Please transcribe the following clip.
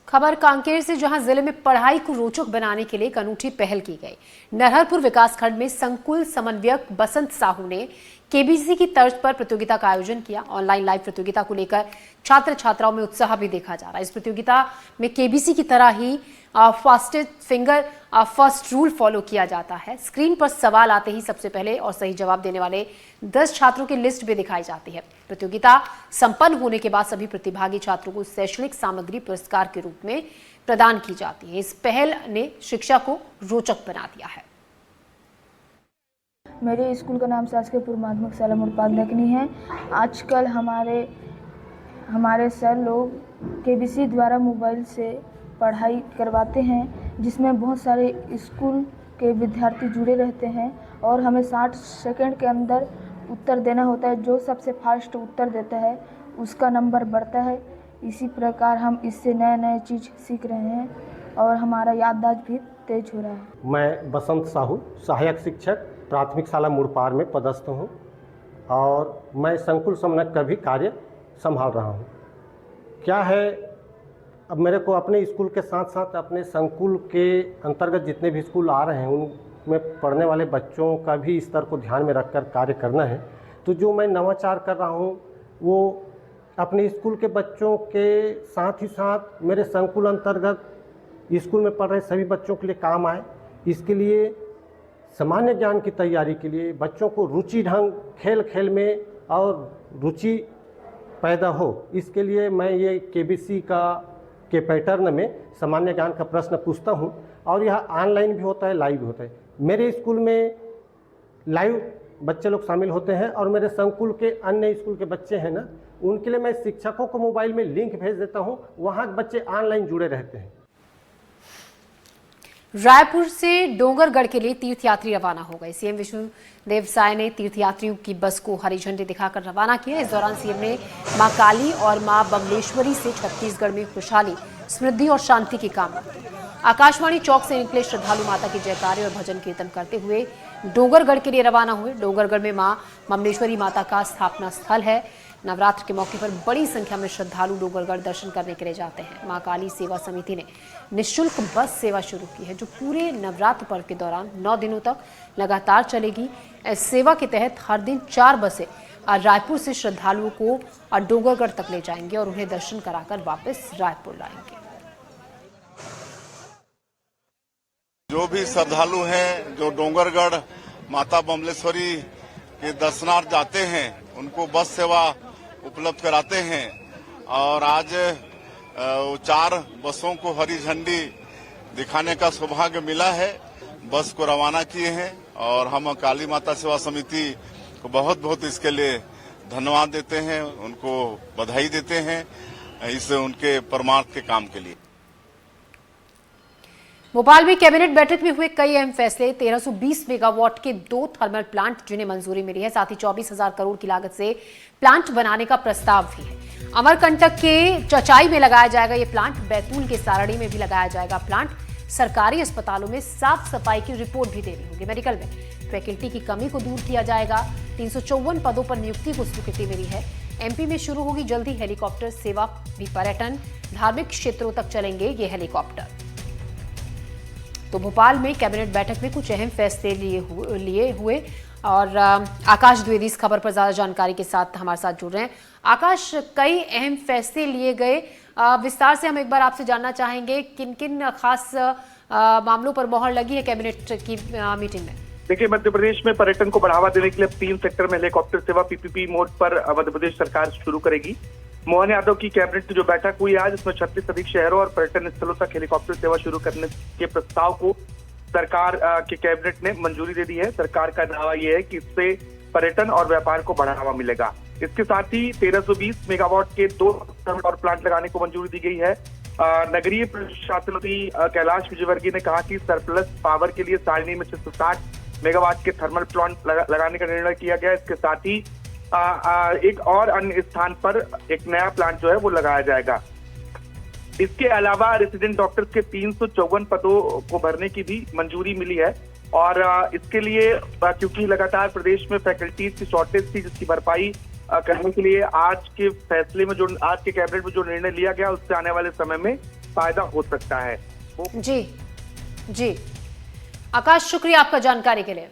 खबर कांकेर से, जहां जिले में पढ़ाई को रोचक बनाने के लिए एक अनूठी पहल की गई। नरहरपुर विकासखंड में संकुल समन्वयक बसंत साहू ने केबीसी की तर्ज पर प्रतियोगिता का आयोजन किया। ऑनलाइन लाइव प्रतियोगिता को लेकर छात्र छात्राओं में उत्साह भी देखा जा रहा है। इस प्रतियोगिता में केबीसी की तरह ही fastest finger first rule follow किया जाता है। स्क्रीन पर सवाल आते ही सबसे पहले और सही जवाब देने वाले 10 छात्रों की लिस्ट भी दिखाई जाती है। प्रतियोगिता संपन्न होने के बाद सभी प्रतिभागी छात्रों को शैक्षणिक सामग्री पुरस्कार के रूप में प्रदान की जाती है। इस पहल ने शिक्षा को रोचक बना दिया है। मेरे स्कूल का नाम शासकीय माध्यमिक शाला मुरपाल दकनी है। आजकल हमारे सर लोग केबीसी द्वारा मोबाइल से पढ़ाई करवाते हैं, जिसमें बहुत सारे स्कूल के विद्यार्थी जुड़े रहते हैं और हमें 60 सेकंड के अंदर उत्तर देना होता है। जो सबसे फास्ट उत्तर देता है उसका नंबर बढ़ता है। इसी प्रकार हम इससे नए चीज़ सीख रहे हैं और हमारा याददाश्त भी तेज हो रहा है। मैं बसंत साहू, सहायक शिक्षक प्राथमिक शाला मुरपार में पदस्थ हूँ और मैं संकुल समन्वयक का भी कार्य संभाल रहा हूँ। क्या है, अब मेरे को अपने स्कूल के साथ साथ अपने संकुल के अंतर्गत जितने भी स्कूल आ रहे हैं उनमें पढ़ने वाले बच्चों का भी स्तर को ध्यान में रखकर कार्य करना है। तो जो मैं नवाचार कर रहा हूँ वो अपने स्कूल के बच्चों के साथ ही साथ मेरे संकुल अंतर्गत स्कूल में पढ़ रहे सभी बच्चों के लिए काम आए। इसके लिए सामान्य ज्ञान की तैयारी के लिए बच्चों को रुचि ढंग खेल खेल में और रुचि पैदा हो, इसके लिए मैं ये केबीसी के पैटर्न में सामान्य ज्ञान का प्रश्न पूछता हूँ और यह ऑनलाइन भी होता है, लाइव भी होता है। मेरे स्कूल में लाइव बच्चे लोग शामिल होते हैं और मेरे संकुल के अन्य स्कूल के बच्चे हैं ना, उनके लिए मैं शिक्षकों को मोबाइल में लिंक भेज देता हूँ, वहाँ बच्चे ऑनलाइन जुड़े रहते हैं। रायपुर से डोंगरगढ़ के लिए तीर्थयात्री रवाना हो गए। सीएम विष्णुदेव साय ने तीर्थयात्रियों की बस को हरी झंडी दिखाकर रवाना किया। इस दौरान सीएम ने मां काली और मां बमलेश्वरी से छत्तीसगढ़ में खुशहाली, समृद्धि और शांति की कामना की। आकाशवाणी चौक से निकले श्रद्धालु माता की जयकारे और भजन कीर्तन करते हुए डोंगरगढ़ के लिए रवाना हुए। डोंगरगढ़ में मां बमलेश्वरी माता का स्थापना स्थल है। नवरात्र के मौके पर बड़ी संख्या में श्रद्धालु डोंगरगढ़ दर्शन करने के लिए जाते हैं। मां काली सेवा समिति ने निःशुल्क बस सेवा शुरू की है, जो पूरे नवरात्र पर्व के दौरान 9 दिनों तक लगातार चलेगी। इस सेवा के तहत हर दिन 4 बसें रायपुर से श्रद्धालुओं को डोंगरगढ़ तक ले जाएंगे और उन्हें दर्शन कराकर वापस रायपुर लाएंगे। जो भी श्रद्धालु हैं जो डोंगरगढ़ माता बमलेश्वरी के दर्शनार्थ जाते हैं, उनको बस सेवा उपलब्ध कराते हैं और आज 4 बसों को हरी झंडी दिखाने का सौभाग्य मिला है। बस को रवाना किए हैं और हम काली माता सेवा समिति को बहुत बहुत इसके लिए धन्यवाद देते हैं, उनको बधाई देते हैं इस उनके परमार्थ के काम के लिए। भोपाल में कैबिनेट बैठक में हुए कई अहम फैसले। 1320 मेगावाट के 2 थर्मल प्लांट जिन्हें मंजूरी मिली है, साथ ही 24,000 करोड़ की लागत से प्लांट बनाने का प्रस्ताव भी है। अमरकंटक के चचाई में लगाया जाएगा ये प्लांट। बैतूल के सारणी में भी लगाया जाएगा प्लांट। सरकारी अस्पतालों में साफ सफाई की रिपोर्ट भी देनी होगी। मेडिकल में फैकल्टी की कमी को दूर किया जाएगा। 354 पदों पर नियुक्ति को स्वीकृति मिली है। एमपी में शुरू होगी जल्दी हेलीकॉप्टर सेवा भी। पर्यटन, धार्मिक क्षेत्रों तक चलेंगे ये हेलीकॉप्टर। तो भोपाल में कैबिनेट बैठक में कुछ अहम फैसले लिए हुए और आकाश द्विवेदी इस खबर पर ज्यादा जानकारी के साथ हमारे साथ जुड़ रहे हैं। आकाश, कई अहम फैसले लिए गए, विस्तार से हम एक बार आपसे जानना चाहेंगे किन किन खास मामलों पर मोहर लगी है कैबिनेट की मीटिंग में। देखिए, मध्य प्रदेश में पर्यटन को बढ़ावा देने के लिए 3 सेक्टर में हेलीकॉप्टर सेवा पीपीपी मोड पर मध्य प्रदेश सरकार शुरू करेगी। मोहन यादव की कैबिनेट जो बैठक हुई आज, इसमें 36 अधिक शहरों और पर्यटन स्थलों तक हेलीकॉप्टर सेवा शुरू करने के प्रस्ताव को सरकार के कैबिनेट ने मंजूरी दे दी है। सरकार का दावा यह है कि इससे पर्यटन और व्यापार को बढ़ावा मिलेगा। इसके साथ ही 1320 मेगावाट के 2 पावर प्लांट लगाने को मंजूरी दी गई है। नगरीय प्रशासन मंत्री कैलाश विजयवर्गीय ने कहा कि सरप्लस पावर के लिए सारणी में 660 मेगावाट के थर्मल प्लांट लगाने का निर्णय किया गया। इसके साथ ही एक और अन्य स्थान पर एक नया प्लांट जो है वो लगाया जाएगा। इसके अलावा रेसिडेंट डॉक्टर्स के 354 पदों को भरने की भी मंजूरी मिली है और इसके लिए क्योंकि लगातार प्रदेश में फैकल्टीज की शॉर्टेज थी, जिसकी भरपाई करने के लिए आज के फैसले में आज के कैबिनेट में जो निर्णय लिया गया, उससे आने वाले समय में फायदा हो सकता है। जी आकाश, शुक्रिया आपका जानकारी के लिए।